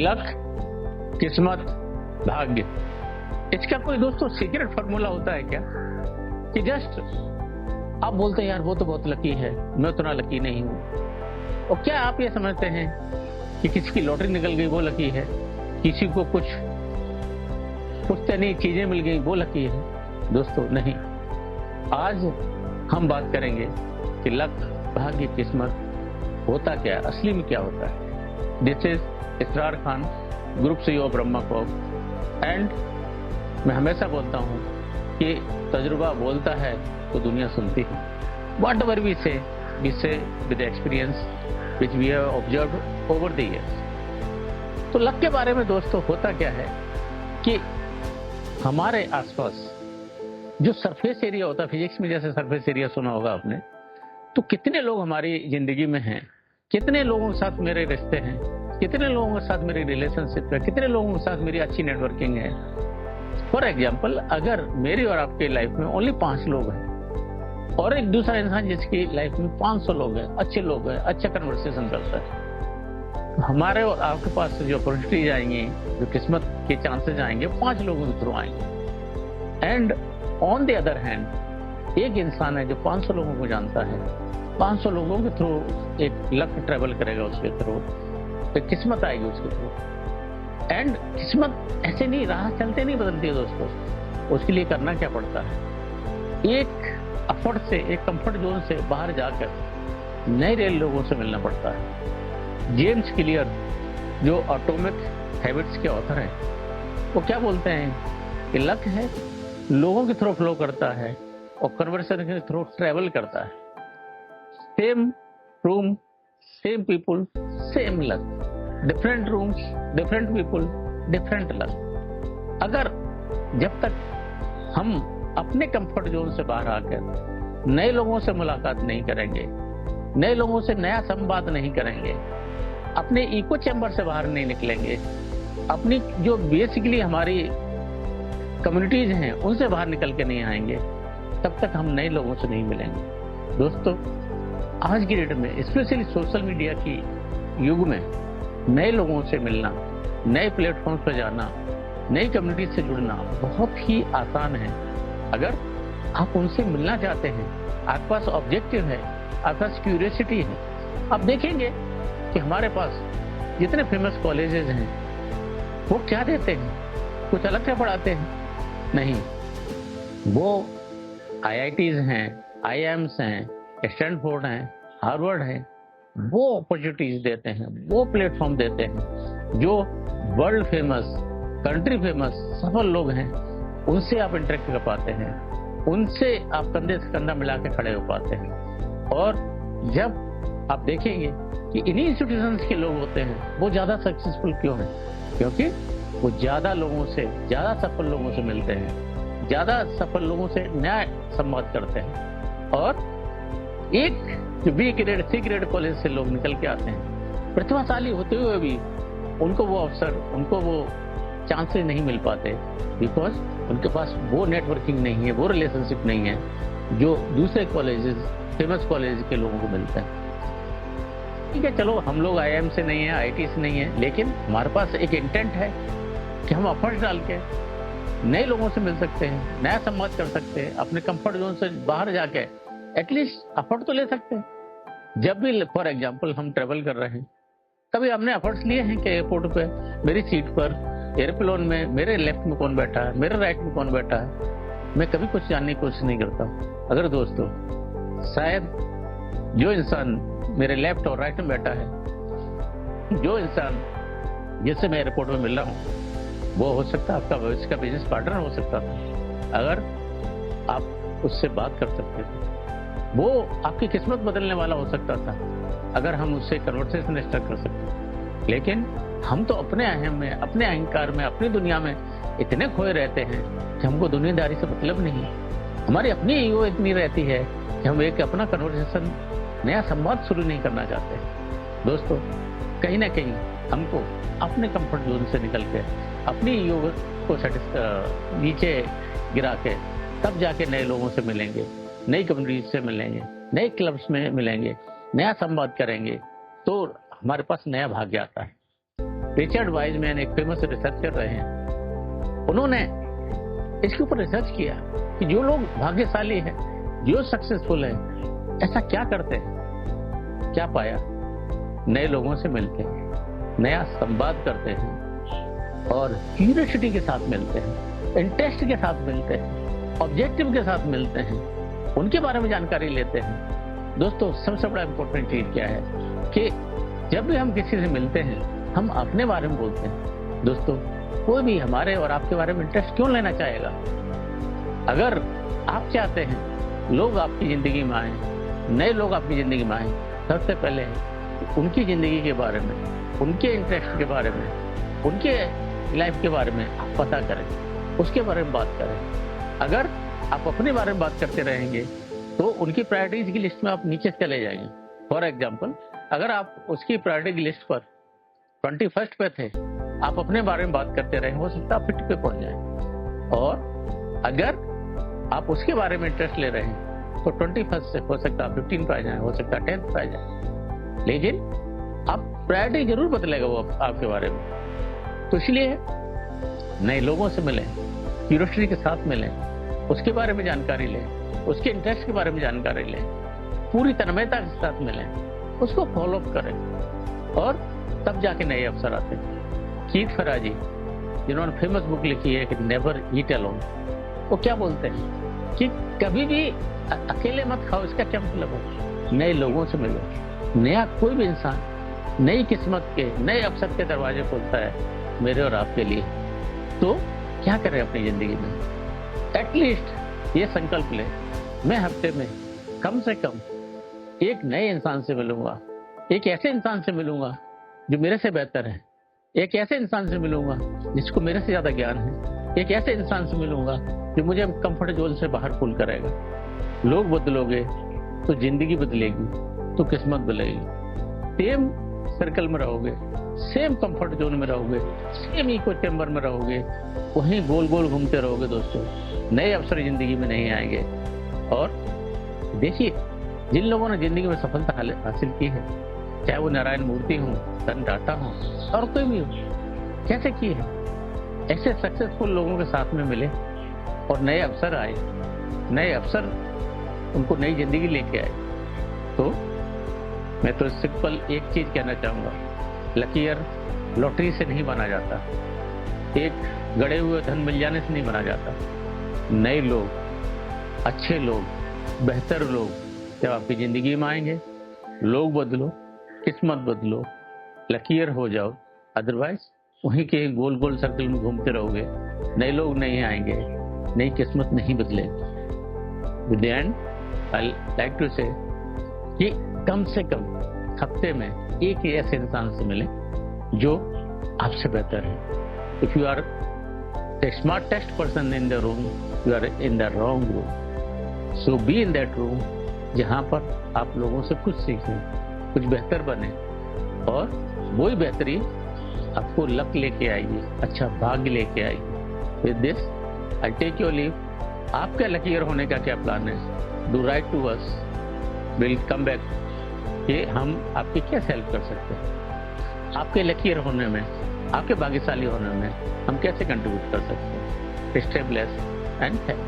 Luck, किस्मत, भाग्य, इसका कोई दोस्तों सीक्रेट फॉर्मूला होता है क्या कि जस्ट आप बोलते हैं यार वो तो बहुत लकी है, मैं उतना लकी नहीं हूं? और क्या आप ये समझते हैं कि किसी की लॉटरी निकल गई वो लकी है, किसी को कुछ नई चीजें मिल गई वो लकी है? दोस्तों नहीं। आज हम बात करेंगे कि लक, भाग्य, किस्मत होता क्या है, असली में क्या होता है। This is Israr Khan, group CEO Brahma Corp, and मैं हमेशा बोलता हूं कि तजुर्बा बोलता है तो दुनिया सुनती है। Whatever we say with experience which we have observed over the years. तो लक के बारे में दोस्तों होता क्या है कि हमारे आसपास जो सरफेस एरिया होता है, फिजिक्स में जैसे सरफेस एरिया सुना होगा आपने, तो कितने लोग हमारी जिंदगी में हैं, कितने लोगों के साथ मेरे रिश्ते हैं, कितने लोगों के साथ मेरी रिलेशनशिप है, कितने लोगों के साथ मेरी अच्छी नेटवर्किंग है। फॉर एग्जाम्पल, अगर मेरी और आपकी लाइफ में ओनली 5 लोग हैं और एक दूसरा इंसान जिसकी लाइफ में 500 लोग हैं, अच्छे लोग हैं, अच्छा कन्वर्सेशन करता है, हमारे और आपके पास जो अपॉर्चुनिटीज आएंगी, जो किस्मत के चांसेस आएंगे, 5 लोगों के थ्रू आएंगे। And on the other hand एक इंसान है जो 500 लोगों को जानता है, 500 लोगों के थ्रू एक लक ट्रेवल करेगा, उसके थ्रू एक किस्मत आएगी उसके थ्रू। एंड किस्मत ऐसे नहीं, राह चलते नहीं बदलती है दोस्तों, उसके लिए करना क्या पड़ता है, एक एफर्ट से, एक कंफर्ट जोन से बाहर जाकर नए नए लोगों से मिलना पड़ता है। जेम्स क्लियर जो एटॉमिक हैबिट्स के ऑथर हैं, वो क्या बोलते हैं कि लक है लोगों के थ्रू फ्लो करता है और कन्वर्सेशन के थ्रू ट्रेवल करता है। Same room, same people, same luck, different rooms, different people, different luck. अगर जब तक हम अपने कंफर्ट जोन से बाहर आकर नए लोगों से मुलाकात नहीं करेंगे, नए लोगों से नया संवाद नहीं करेंगे, अपने इको चैम्बर से बाहर नहीं निकलेंगे, अपनी जो बेसिकली हमारी कम्युनिटीज हैं उनसे बाहर निकल के नहीं आएंगे, तब तक हम नए लोगों से नहीं मिलेंगे। दोस्तों आज की डेट में, स्पेशली सोशल मीडिया की युग में, नए लोगों से मिलना, नए प्लेटफॉर्म पर जाना, नई कम्युनिटी से जुड़ना बहुत ही आसान है। अगर आप उनसे मिलना चाहते हैं, आपके पास ऑब्जेक्टिव है, आपके पास क्यूरियोसिटी है, आप देखेंगे कि हमारे पास जितने फेमस कॉलेजेस हैं वो क्या देते हैं, कुछ अलग क्या पढ़ाते हैं? नहीं, वो आईआईटीज हैं, आईआईएम्स हैं, स्टैनफोर्ड हैं, हार्वर्ड हैं, वो अपॉर्चुनिटीज देते हैं, वो प्लेटफॉर्म देते हैं जो वर्ल्ड फेमस, कंट्री फेमस सफल लोग हैं, उनसे आप इंटरेक्ट कर पाते हैं, उनसे आप कंधे से कंधा मिला के खड़े हो पाते हैं। और जब आप देखेंगे कि इन्हीं इंस्टीट्यूशंस के लोग होते हैं वो ज्यादा सक्सेसफुल क्यों हैं? क्योंकि वो ज्यादा लोगों से, ज्यादा सफल लोगों से मिलते हैं, ज्यादा सफल लोगों से नया संवाद करते हैं। और एक जो B grade, C grade college से लोग निकल के आते हैं, प्रतिभाशाली होते हुए भी उनको वो अवसर, उनको वो चांसेस नहीं मिल पाते, बिकॉज उनके पास वो नेटवर्किंग नहीं है, वो रिलेशनशिप नहीं है जो दूसरे कॉलेजेस, फेमस कॉलेज के लोगों को मिलता है। ठीक है, चलो हम लोग आईआईएम से नहीं है, आईआईटी से नहीं है, लेकिन हमारे पास एक इंटेंट है कि हम एफर्ट्स डाल के नए लोगों से मिल सकते हैं, नया संवाद कर सकते हैं, अपने कंफर्ट जोन से बाहर जाके एटलीस्ट एफर्ट तो ले सकते हैं। जब भी फॉर एग्जांपल हम ट्रेवल कर रहे हैं, कभी हमने एफर्ट्स लिए हैं कि एयरपोर्ट पे मेरी सीट पर, एयरप्लेन में मेरे लेफ्ट में कौन बैठा है, मेरे राइट में कौन बैठा है, मैं कभी कुछ जानने की कोशिश नहीं करता। अगर दोस्तों शायद जो इंसान मेरे लेफ्ट और राइट में बैठा है, जो इंसान जिससे मैं एयरपोर्ट में मिल रहा हूँ, वो हो सकता है आपका भविष्य का बिजनेस पार्टनर हो सकता था। अगर आप उससे बात कर सकते थे, वो आपकी किस्मत बदलने वाला हो सकता था अगर हम उससे कन्वर्सेशन स्टार्ट कर सकते। लेकिन हम तो अपने अहम में, अपने अहंकार में, अपनी दुनिया में इतने खोए रहते हैं कि हमको दुनियादारी से मतलब नहीं है। हमारी अपनी ईगो इतनी रहती है कि हम एक अपना कन्वर्सेशन, नया संवाद शुरू नहीं करना चाहते। दोस्तों कहीं ना कहीं हमको अपने कंफर्ट जोन से निकल के, अपनी ईगो को नीचे गिरा के, तब जाके नए लोगों से मिलेंगे, नई कम्युनिटी से मिलेंगे, नए क्लब्स में मिलेंगे, नया संवाद करेंगे, तो हमारे पास नया भाग्य आता है। रिचर्ड वाइजमैन एक फेमस रिसर्चर रहे हैं, उन्होंने इसके ऊपर रिसर्च किया कि जो लोग भाग्यशाली हैं, जो सक्सेसफुल हैं, ऐसा क्या करते हैं। क्या पाया? नए लोगों से मिलते हैं, नया संवाद करते हैं और क्यूरियोसिटी के साथ मिलते हैं, इंटरेस्ट के साथ मिलते हैं, ऑब्जेक्टिव के साथ मिलते हैं, उनके बारे में जानकारी लेते हैं। दोस्तों, सबसे बड़ा इंपॉर्टेंट चीज क्या है कि जब भी हम किसी से मिलते हैं, हम अपने बारे में बोलते हैं। दोस्तों, कोई भी हमारे और आपके बारे में इंटरेस्ट क्यों लेना चाहेगा? अगर आप चाहते हैं लोग आपकी जिंदगी में आए, नए लोग आपकी जिंदगी में आए, सबसे पहले उनकी जिंदगी के बारे में, उनके इंटरेस्ट के बारे में, उनके लाइफ के बारे में आप पता करें, उसके बारे में बात करें। अगर आप अपने बारे में बात करते रहेंगे तो उनकी प्रायोरिटीज की लिस्ट में आप नीचे चले जाएंगे। फॉर एग्जाम्पल, अगर आप उसकी प्रायोरिटी की लिस्ट पर 21st पे थे, आप अपने बारे में बात करते रहे, हो सकता है आप 50 पे पहुंच जाए। और अगर आप उसके बारे में इंटरेस्ट ले रहे हैं तो 21st से हो सकता है 15 पे आ जाए, हो सकता है 10th पे आ जाए, लेकिन आप प्रायोरिटी जरूर बदलेगा वो आपके बारे में। तो इसलिए नए लोगों से मिलें, क्यूरियोसिटी के साथ मिलें, उसके बारे में जानकारी लें, उसके इंटरेस्ट के बारे में जानकारी लें, पूरी तन्मयता के साथ मिलें, उसको फॉलो अप करें और तब जाके नए अवसर आते हैं। कीथ फराजी, जिन्होंने फेमस बुक लिखी है कि नेवर ईट अलोन, वो क्या बोलते हैं कि कभी भी अकेले मत खाओ। इसका क्या मतलब है? नए लोगों से मिलो। नया कोई भी इंसान नई किस्मत के, नए अवसर के दरवाजे खोलता है मेरे और आपके लिए। तो क्या करें अपनी जिंदगी में? एटलीस्ट ये संकल्प ले, मैं हफ्ते में कम से कम एक नए इंसान से मिलूंगा, एक ऐसे इंसान से मिलूंगा जो मेरे से बेहतर है, एक ऐसे इंसान से मिलूंगा जिसको मेरे से ज्यादा ज्ञान है, एक ऐसे इंसान से मिलूंगा जो मुझे कंफर्ट जोन से बाहर पुल करेगा। लोग बदलोगे तो जिंदगी बदलेगी, तो किस्मत बदलेगी। सेम सर्कल में रहोगे, सेम कंफर्ट जोन में रहोगे, सेम इको चैम्बर में रहोगे, वहीं गोल गोल घूमते रहोगे। दोस्तों, नए अवसर जिंदगी में नहीं आएंगे। और देखिए, जिन लोगों ने जिंदगी में सफलता हासिल की है, चाहे वो नारायण मूर्ति हो, रतन टाटा हो और कोई भी हो, कैसे की है? ऐसे सक्सेसफुल लोगों के साथ में मिले और नए अवसर आए, नए अवसर उनको नई जिंदगी लेके आए। तो मैं तो सिंपल एक चीज कहना चाहूंगा, लकीर लॉटरी से नहीं बना जाता, एक गड़े हुए धन मिल जाने से नहीं बना जाता। नए लोग, अच्छे लोग, बेहतर लोग जब आपकी जिंदगी में आएंगे, लोग बदलो, किस्मत बदलो, लकीर हो जाओ। अदरवाइज वहीं के गोल गोल सर्कल में घूमते रहोगे, नए लोग नहीं आएंगे, नई किस्मत नहीं बदलेगी। With the end I like to say कि कम से कम हफ्ते में एक ऐसे इंसान से मिले जो आपसे बेहतर है। If you are the smartest person in the room, you are in the wrong room. So be in that room जहां पर आप लोगों से कुछ सीखें, कुछ बेहतर बने और वही बेहतरी आपको लक लेके आएगी, अच्छा भाग्य लेके आएगी। With this I take your leave. आपका लकीर होने का क्या प्लान है? Do write to us, will come back कि हम आपकी कैसे हेल्प कर सकते हैं, आपके लकीर होने में, आपके भाग्यशाली होने में हम कैसे कंट्रीब्यूट कर सकते हैं। Stay blessed and thank